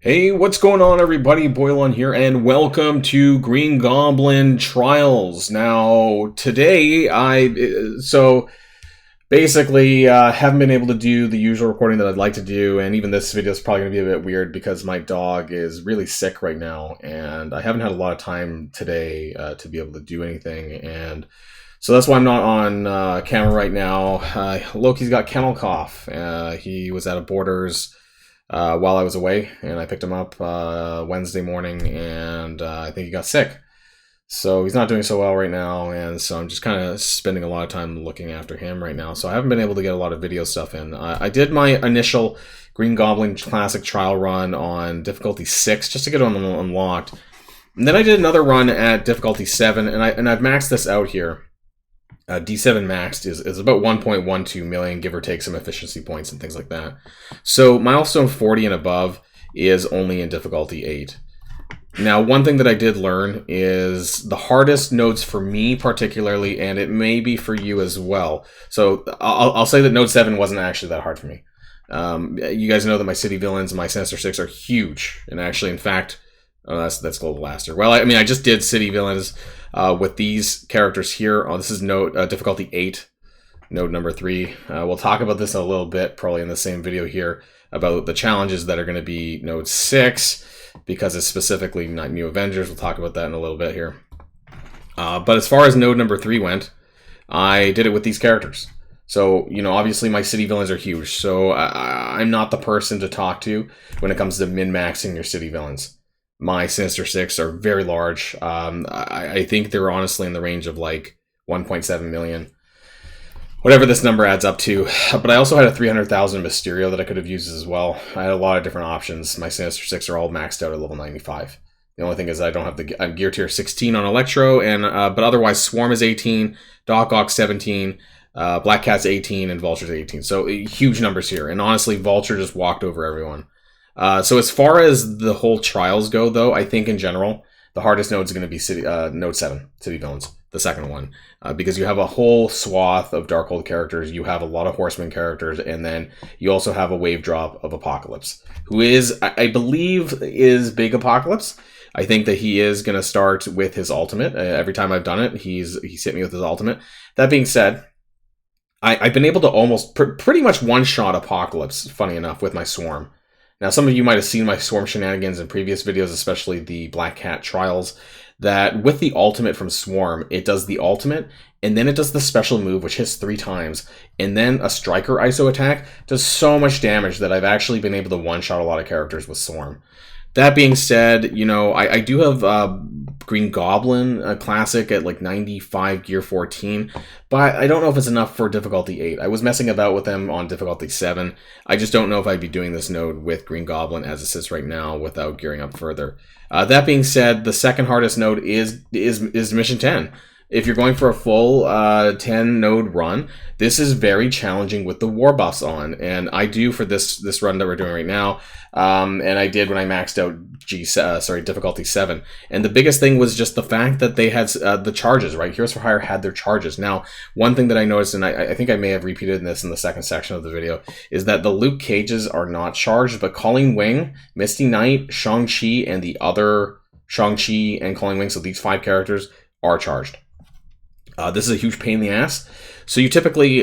Hey, what's going on, everybody? Boilon here, and welcome to Green Goblin Trials. Now, today, haven't been able to do the usual recording that I'd like to do, and even this video is probably going to be a bit weird because my dog is really sick right now, and I haven't had a lot of time today to be able to do anything, and so that's why I'm not on camera right now. Loki's got kennel cough. He was at a Borders while I was away, and I picked him up Wednesday morning, and I think he got sick. So he's not doing so well right now, and so I'm just kind of spending a lot of time looking after him right now. So I haven't been able to get a lot of video stuff in. I did my initial Green Goblin Classic trial run on difficulty 6 just to get them unlocked. And then I did another run at difficulty 7, and I've maxed this out here. D7 maxed is about 1.12 million, give or take some efficiency points and things like that. So milestone 40 and above is only in difficulty 8. Now, one thing that I did learn is the hardest nodes for me particularly, and it may be for you as well. So I'll say that node 7 wasn't actually that hard for me. You guys know that my city villains and my Sinister 6 are huge, and actually, in fact, that's Global Blaster. Well, I mean, I just did city villains with these characters here. This is node difficulty 8, node number 3. We'll talk about this a little bit, probably in the same video here, about the challenges that are going to be node 6, because it's specifically not new Avengers. We'll talk about that in a little bit here. But as far as node number 3 went, I did it with these characters. So, you know, obviously my city villains are huge, so I'm not the person to talk to when it comes to min-maxing your city villains. My Sinister 6 are very large. I think they're honestly in the range of like 1.7 million. Whatever this number adds up to. But I also had a 300,000 Mysterio that I could have used as well. I had a lot of different options. My Sinister 6 are all maxed out at level 95. The only thing is I don't have the... I'm gear tier 16 on Electro, and but otherwise Swarm is 18, Doc Ock 17, Black Cat's 18, and Vulture's 18. So huge numbers here. And honestly, Vulture just walked over everyone. So as far as the whole trials go, though, I think in general, the hardest node is going to be node 7, City Villains, the second one. Because you have a whole swath of Darkhold characters, you have a lot of Horseman characters, and then you also have a wave drop of Apocalypse, who is, I believe, is Big Apocalypse. I think that he is going to start with his ultimate. Every time I've done it, he's hit me with his ultimate. That being said, I've been able to almost pretty much one-shot Apocalypse, funny enough, with my Swarm. Now, some of you might have seen my Swarm shenanigans in previous videos, especially the Black Cat trials, that with the ultimate from Swarm, it does the ultimate, and then it does the special move, which hits 3 times, and then a Striker ISO attack does so much damage that I've actually been able to one-shot a lot of characters with Swarm. That being said, you know, I do have Green Goblin Classic at like 95 gear 14, but I don't know if it's enough for difficulty 8. I was messing about with them on difficulty 7. I just don't know if I'd be doing this node with Green Goblin as it sits right now without gearing up further. That being said, the second hardest node is Mission 10. If you're going for a full 10 node run, this is very challenging with the war buffs on, and I do for this run that we're doing right now, and I did when I maxed out difficulty 7. And the biggest thing was just the fact that they had the charges, right? Heroes for Hire had their charges. Now, one thing that I noticed, and I think I may have repeated this in the second section of the video, is that the Luke Cages are not charged, but Calling Wing, Misty Knight, Shang-Chi, and the other Shang-Chi and Calling Wing, so these 5 characters are charged. This is a huge pain in the ass. So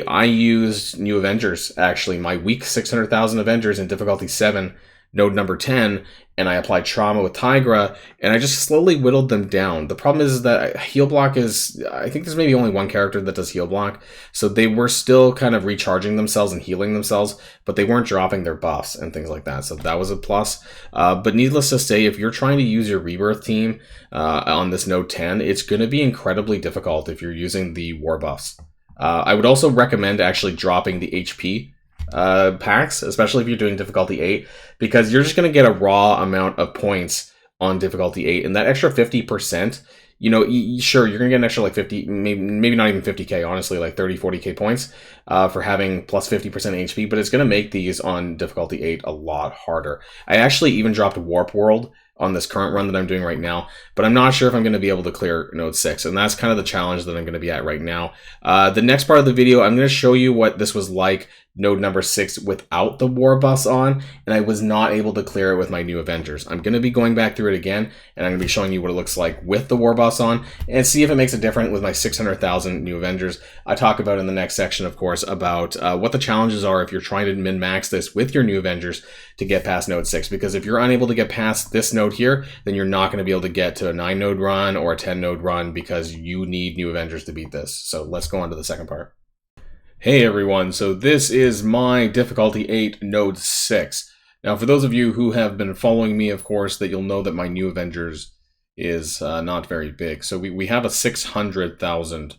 I used New Avengers, actually, my weak 600,000 Avengers in difficulty 7, node number 10, and I applied Trauma with Tigra, and I just slowly whittled them down. The problem is that Heal Block is, I think there's maybe only one character that does Heal Block, so they were still kind of recharging themselves and healing themselves, but they weren't dropping their buffs and things like that, so that was a plus. But needless to say, if you're trying to use your Rebirth team on this node 10, it's going to be incredibly difficult if you're using the war buffs. I would also recommend actually dropping the HP packs, especially if you're doing difficulty 8, because you're just going to get a raw amount of points on difficulty 8, and that extra 50%, you know, sure, you're going to get an extra like 50, maybe not even 50k, honestly, like 30, 40k points for having plus 50% HP, but it's going to make these on difficulty 8 a lot harder. I actually even dropped Warp World on this current run that I'm doing right now, but I'm not sure if I'm going to be able to clear node 6, and that's kind of the challenge that I'm going to be at right now. The next part of the video, I'm going to show you what this was like node number 6 without the war buffs on, and I was not able to clear it with my new Avengers. I'm going to be going back through it again, and I'm going to be showing you what it looks like with the war buffs on, and see if it makes a difference with my 600,000 new Avengers. I talk about in the next section, of course, about what the challenges are if you're trying to min-max this with your new Avengers to get past node 6, because if you're unable to get past this node here, then you're not going to be able to get to a 9 node run or a 10 node run, because you need new Avengers to beat this. So let's go on to the second part. Hey everyone, so this is my difficulty 8 node 6. Now for those of you who have been following me, of course, that you'll know that my new Avengers is not very big. So we have a 600,000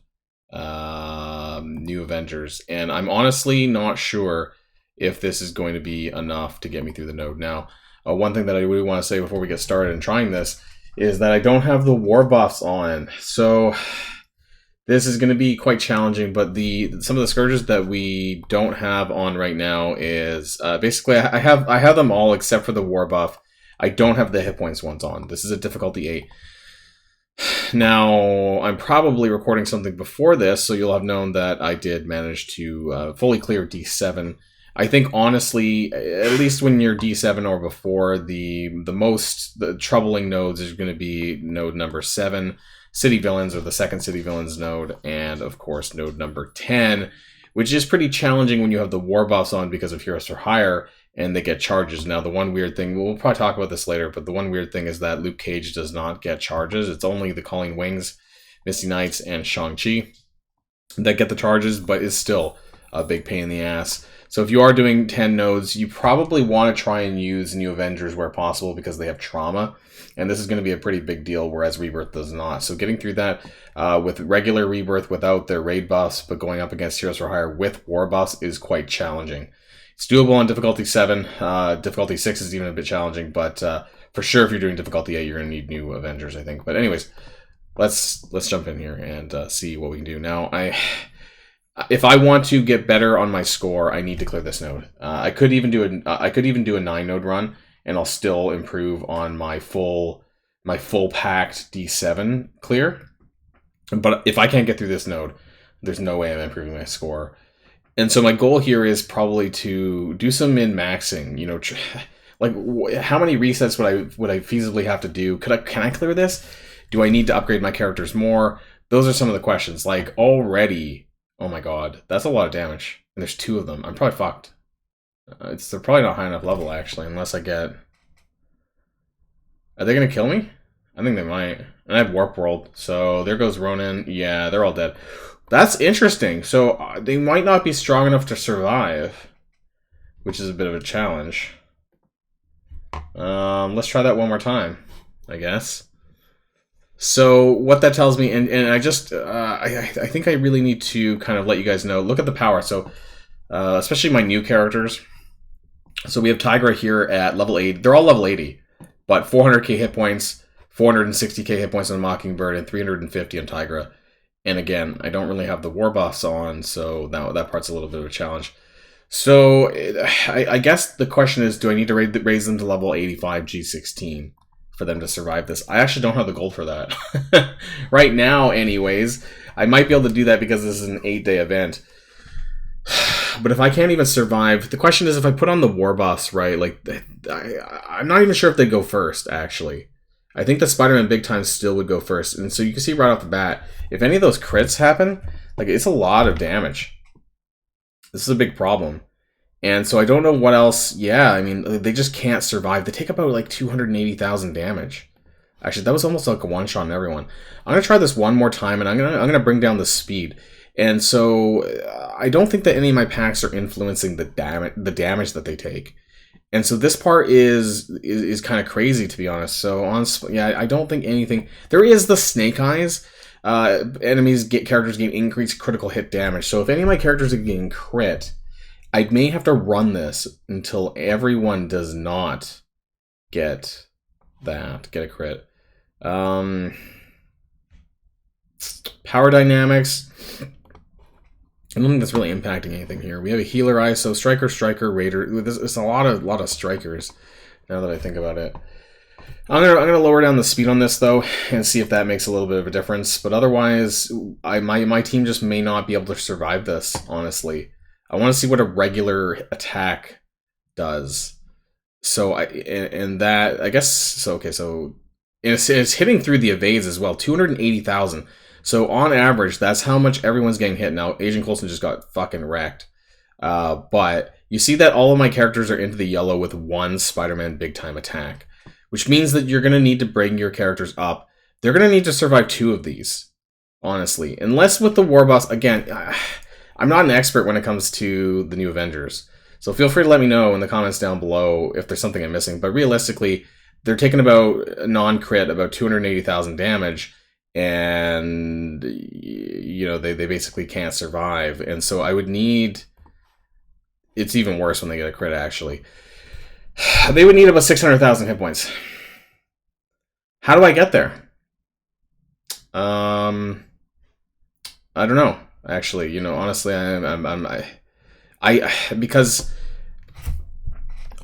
new Avengers, and I'm honestly not sure if this is going to be enough to get me through the node. Now, one thing that I really want to say before we get started in trying this is that I don't have the war buffs on. So this is going to be quite challenging, but some of the scourges that we don't have on right now is basically I have them all except for the war buff. I don't have the hit points ones on. This is a difficulty 8. Now I'm probably recording something before this, so you'll have known that I did manage to fully clear D7. I think honestly, at least when you're D7 or before, the troubling nodes is going to be node number 7. City Villains, or the second City Villains node, and of course node number 10, which is pretty challenging when you have the war buffs on because of Heroes for Hire, and they get charges. Now the one weird thing, we'll probably talk about this later, but the one weird thing is that Luke Cage does not get charges. It's only the Calling Wings, Misty Knights, and Shang-Chi that get the charges, but it's still a big pain in the ass. So if you are doing 10 nodes, you probably want to try and use New Avengers where possible because they have trauma. And this is going to be a pretty big deal, whereas Rebirth does not. So getting through that with regular Rebirth without their raid buffs, but going up against Heroes for Hire with war buffs is quite challenging. It's doable on difficulty 7. Difficulty 6 is even a bit challenging, but for sure if you're doing difficulty 8, you're going to need New Avengers, I think. But anyways, let's jump in here and see what we can do. Now, if I want to get better on my score, I need to clear this node. I could even do a 9 node run, and I'll still improve on my full packed D7 clear. But if I can't get through this node, there's no way I'm improving my score. And so my goal here is probably to do some min-maxing. You know, like how many resets would I feasibly have to do? Can I clear this? Do I need to upgrade my characters more? Those are some of the questions. Like already, oh my god, that's a lot of damage, and there's 2 of them. I'm probably fucked. They're probably not high enough level, actually, unless I get... Are they going to kill me? I think they might. And I have Warp World, so there goes Ronin. Yeah, they're all dead. That's interesting. So they might not be strong enough to survive, which is a bit of a challenge. Let's try that one more time, I guess. So what that tells me, and I just, I think I really need to kind of let you guys know, look at the power. So especially my new characters. So we have Tigra here at level 8. They're all level 80, but 400k hit points, 460k hit points on Mockingbird, and 350 on Tigra. And again, I don't really have the war buffs on, so now that part's a little bit of a challenge. So I guess the question is, do I need to raise them to level 85 G16 for them to survive this? I actually don't have the gold for that. Right now, anyways. I might be able to do that because this is an 8-day event. But if I can't even survive, the question is if I put on the war buffs, right? Like, I'm not even sure if they go first, actually. I think the Spider-Man Big Time still would go first. And so you can see right off the bat, if any of those crits happen, like, it's a lot of damage. This is a big problem. And so I don't know what else. Yeah, I mean, they just can't survive. They take about, like, 280,000 damage. Actually, that was almost like a one-shot on everyone. I'm going to try this one more time, and I'm gonna bring down the speed. And so I don't think that any of my packs are influencing the damage that they take. And so this part is kind of crazy, to be honest. So yeah, I don't think anything. There is the Snake Eyes. Characters gain increased critical hit damage. So if any of my characters are getting crit, I may have to run this until everyone does not get a crit. Power dynamics. I don't think that's really impacting anything here. We have a healer ISO, striker, raider. It's a lot of strikers. Now that I think about it, I'm gonna lower down the speed on this though, and see if that makes a little bit of a difference. But otherwise, my team just may not be able to survive this. Honestly, I want to see what a regular attack does. So and that, I guess, so okay, so it's hitting through the evades as well, 280,000. So on average, that's how much everyone's getting hit. Now, Agent Coulson just got fucking wrecked. But you see that all of my characters are into the yellow with one Spider-Man big time attack, which means that you're going to need to bring your characters up. They're going to need to survive 2 of these, honestly. Unless with the War Boss, again, I'm not an expert when it comes to the new Avengers. So feel free to let me know in the comments down below if there's something I'm missing. But realistically, they're taking about non-crit, about 280,000 damage, and you know they basically can't survive. And so I would need... It's even worse when they get a crit, actually. They would need about 600,000 hit points. How do I get there? I don't know. Actually, you know, honestly, because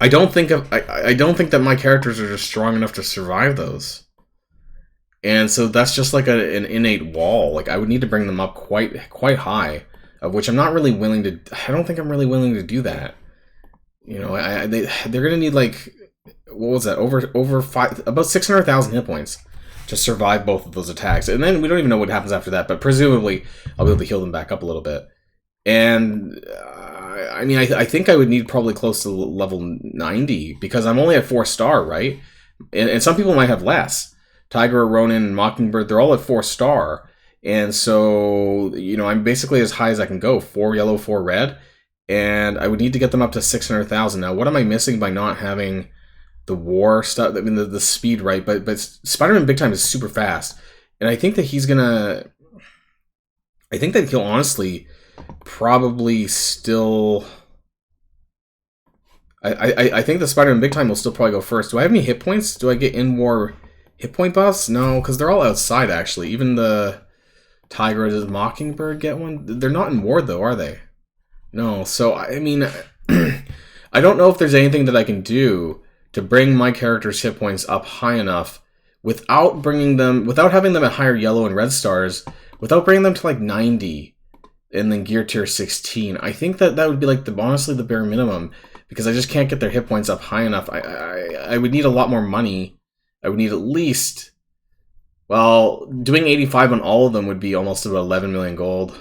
I don't think that my characters are just strong enough to survive those. And so that's just like an innate wall. Like, I would need to bring them up quite high, of which I'm not really willing to... I don't think I'm really willing to do that. You know, they're going to need, like... What was that? About 600,000 hit points to survive both of those attacks. And then we don't even know what happens after that, but presumably I'll be able to heal them back up a little bit. And... I mean, I think I would need probably close to level 90, because I'm only at 4-star, right? And some people might have less. Tiger, Ronin, and Mockingbird, they're all at 4-star. And so, you know, I'm basically as high as I can go. 4 yellow, 4 red. And I would need to get them up to 600,000. Now, what am I missing by not having the war stuff? I mean, the speed, right? But Spider-Man Big Time is super fast. And I think that he's going to... I think that he'll honestly probably still... I think the Spider-Man Big Time will still probably go first. Do I have any hit points? Do I get in-war hit point buffs? No, because they're all outside, actually. Even the... Tiger, does Mockingbird get one? They're not in ward, though, are they? No, so, I mean, I don't know if there's anything that I can do to bring my character's hit points up high enough without having them at higher yellow and red stars, without bringing them to, like, 90 and then gear tier 16. I think that would be, like, honestly the bare minimum, because I just can't get their hit points up high enough. I would need a lot more money. I would need at least... Well, doing 85 on all of them would be almost about 11 million gold.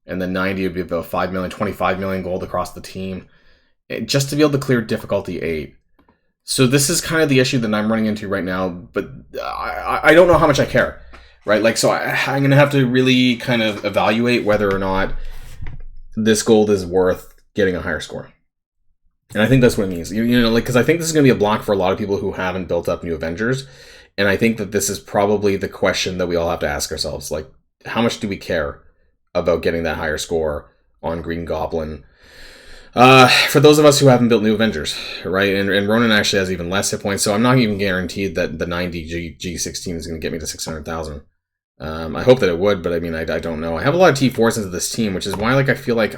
And then 90 would be about 5 million, 25 million gold across the team. Just to be able to clear difficulty 8. So this is kind of the issue that I'm running into right now. But I don't know how much I care. Right? Like, so I'm going to have to really kind of evaluate whether or not this gold is worth getting a higher score. And I think that's what it means. You know, like, because I think this is going to be a block for a lot of people who haven't built up new Avengers. And I think that this is probably the question that we all have to ask ourselves. Like, how much do we care about getting that higher score on Green Goblin? For those of us who haven't built new Avengers, right? And Ronin actually has even less hit points, so I'm not even guaranteed that the 90 G16 is going to get me to 600,000. I hope that it would, but I mean, I don't know. I have a lot of T4s into this team, which is why, like, I feel like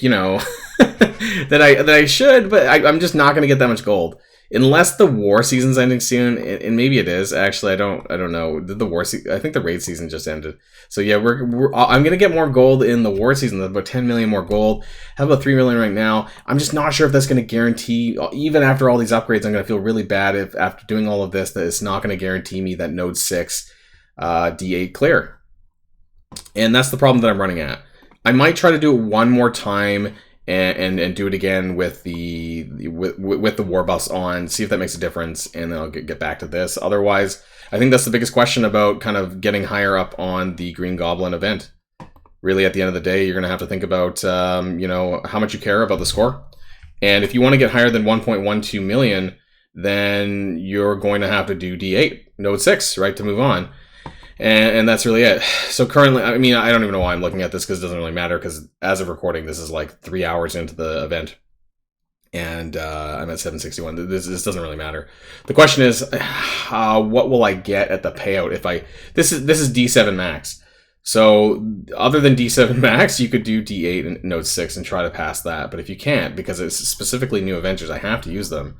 you know, that I should, but I'm just not going to get that much gold. Unless the war season's ending soon, and maybe it is. Actually, I don't know. Did the war I think the raid season just ended. So yeah, I'm gonna get more gold in the war season. About 10 million more gold. I have about 3 million right now. I'm just not sure if that's gonna guarantee. Even after all these upgrades, I'm gonna feel really bad if after doing all of this that it's not gonna guarantee me that Node 6 D8 clear. And that's the problem that I'm running at. I might try to do it one more time. And do it again with the war buffs on, see if that makes a difference, and then I'll get back to this. Otherwise, I think that's the biggest question about kind of getting higher up on the Green Goblin event. Really, at the end of the day, you're going to have to think about you know, how much you care about the score. And if you want to get higher than 1.12 million, then you're going to have to do D8, Node 6, right, to move on. And that's really it. So currently, I mean, I don't even know why I'm looking at this, because it doesn't really matter, because as of recording, this is like 3 hours into the event. And I'm at 761. This doesn't really matter. The question is, what will I get at the payout if I... This is D7 max. So other than D7 max, you could do D8 and Node 6 and try to pass that. But if you can't, because it's specifically new Avengers, I have to use them.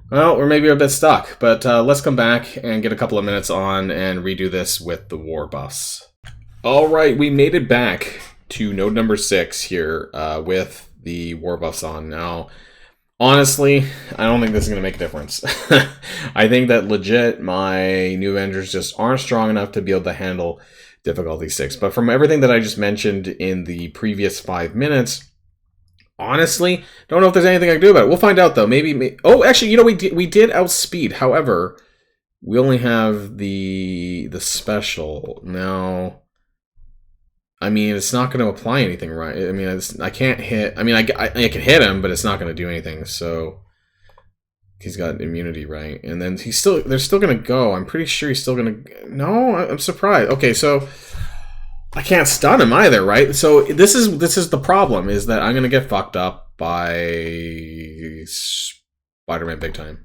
Well, we're maybe a bit stuck, but let's come back and get a couple of minutes on and redo this with the war buffs. Alright, we made it back. to node number 6 here with the war buffs on. Now, honestly, I don't think this is going to make a difference. I think that legit my new Avengers just aren't strong enough to be able to handle difficulty 6. But from everything that I just mentioned in the previous 5 minutes, honestly, don't know if there's anything I can do about it. We'll find out, though. Maybe oh, actually, you know, we did outspeed. However, we only have the special. Now, I mean, it's not going to apply anything, right? I mean, I can't hit. I mean, I can hit him, but it's not going to do anything. So he's got immunity, right? And then they're still going to go. I'm pretty sure he's still going to. No, I'm surprised. Okay, so I can't stun him either, right? So this is the problem, is that I'm going to get fucked up by Spider-Man big time.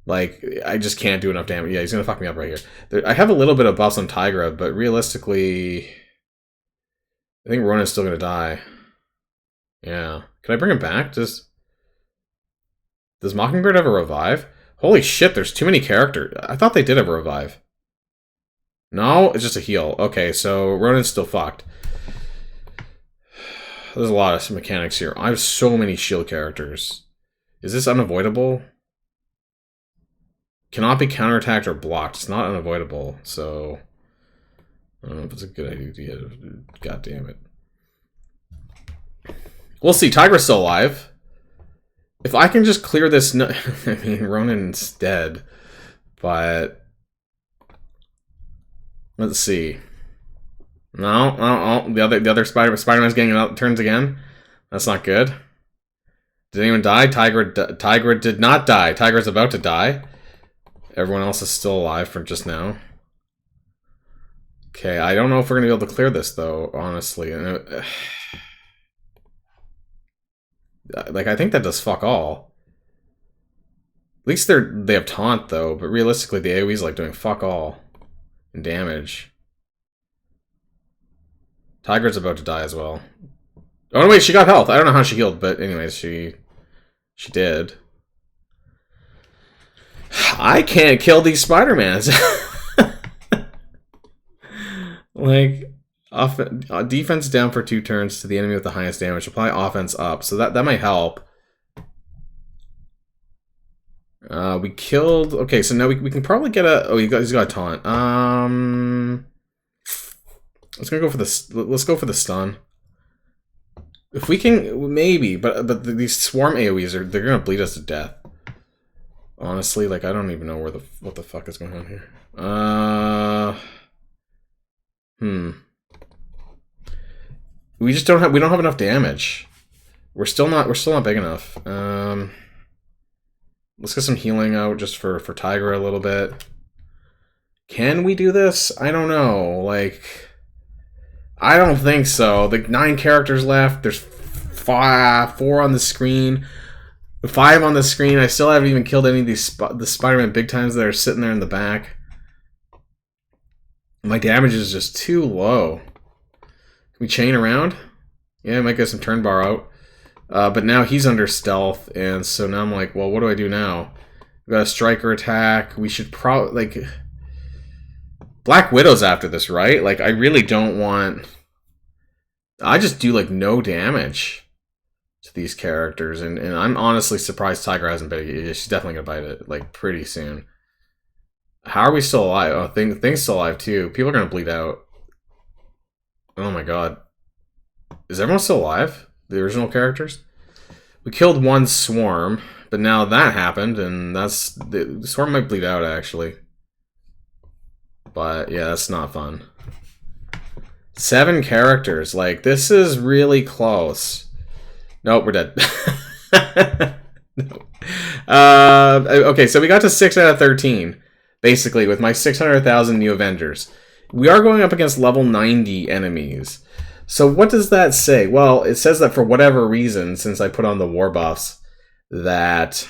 Like, I just can't do enough damage. Yeah, he's going to fuck me up right here. I have a little bit of buffs on Tigra, but realistically, I think Ronan's still going to die. Yeah. Can I bring him back? Does Mockingbird have a revive? Holy shit, there's too many characters. I thought they did have a revive. No, it's just a heal. Okay, so Ronan's still fucked. There's a lot of mechanics here. I have so many shield characters. Is this unavoidable? Cannot be counterattacked or blocked. It's not unavoidable, so I don't know if it's a good idea. God damn it. We'll see. Tigra's still alive. If I can just clear this, I mean, Ronan's dead, but let's see. No, the other Spider-Man's getting out turns again. That's not good. Did anyone die? Tigra did not die. Tigra's about to die. Everyone else is still alive from just now. Okay, I don't know if we're going to be able to clear this, though, honestly. Like, I think that does fuck all. At least they have taunt, though, but realistically, the AoE's like doing fuck all in damage. Tiger's about to die as well. Oh, no, wait, she got health. I don't know how she healed, but anyways, she did. I can't kill these Spider-Mans. Like, defense down for 2 turns to the enemy with the highest damage. Apply offense up. So that might help. We killed... Okay, so now we can probably get a... Oh, he's got a taunt. Let's go for the stun. If we can... Maybe, but these swarm AoEs, they're going to bleed us to death. Honestly, like, I don't even know what the fuck is going on here. We just don't have enough damage. We're still not big enough. Let's get some healing out just for Tiger a little bit. Can we do this? I don't know. Like, I don't think so. Like, 9 characters left. There's 4 on the screen. 5 on the screen. I still haven't even killed any of these the Spider-Man big times that are sitting there in the back. My damage is just too low. Can we chain around? Yeah, I might get some turn bar out. But now he's under stealth, and so now I'm like, well, what do I do now? We've got a striker attack. We should probably, like... Black Widow's after this, right? Like, I really don't want... I just do, like, no damage to these characters, and I'm honestly surprised Tiger hasn't bit it. She's definitely gonna bite it, like, pretty soon. How are we still alive? Oh, Thing's still alive, too. People are gonna bleed out. Oh my god. Is everyone still alive? The original characters? We killed 1 swarm, but now that happened, and the swarm might bleed out, actually. But, yeah, that's not fun. 7 characters. Like, this is really close. Nope, we're dead. No. Okay, so we got to 6 out of 13, basically, with my 600,000 new Avengers. We are going up against level 90 enemies. So what does that say? Well, it says that for whatever reason, since I put on the war buffs, that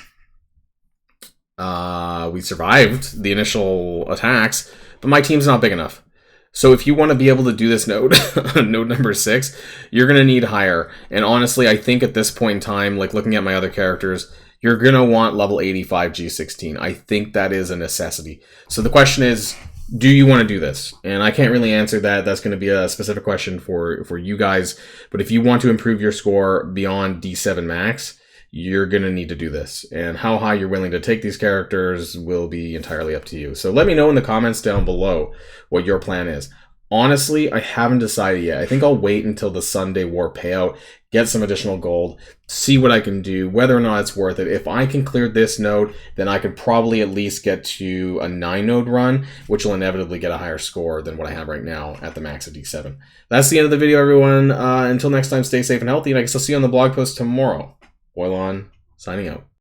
we survived the initial attacks, but my team's not big enough. So if you want to be able to do this node, node number 6, you're going to need higher. And honestly, I think at this point in time, like looking at my other characters, you're going to want level 85 G16. I think that is a necessity. So the question is, do you want to do this? And I can't really answer that. That's going to be a specific question for you guys. But if you want to improve your score beyond D7 max, you're going to need to do this. And how high you're willing to take these characters will be entirely up to you. So let me know in the comments down below what your plan is. Honestly, I haven't decided yet. I think I'll wait until the Sunday War payout, get some additional gold, see what I can do, whether or not it's worth it. If I can clear this node, then I could probably at least get to a 9-node run, which will inevitably get a higher score than what I have right now at the max of D7. That's the end of the video, everyone. Until next time, stay safe and healthy, and I guess I'll see you on the blog post tomorrow. Boilon, signing out.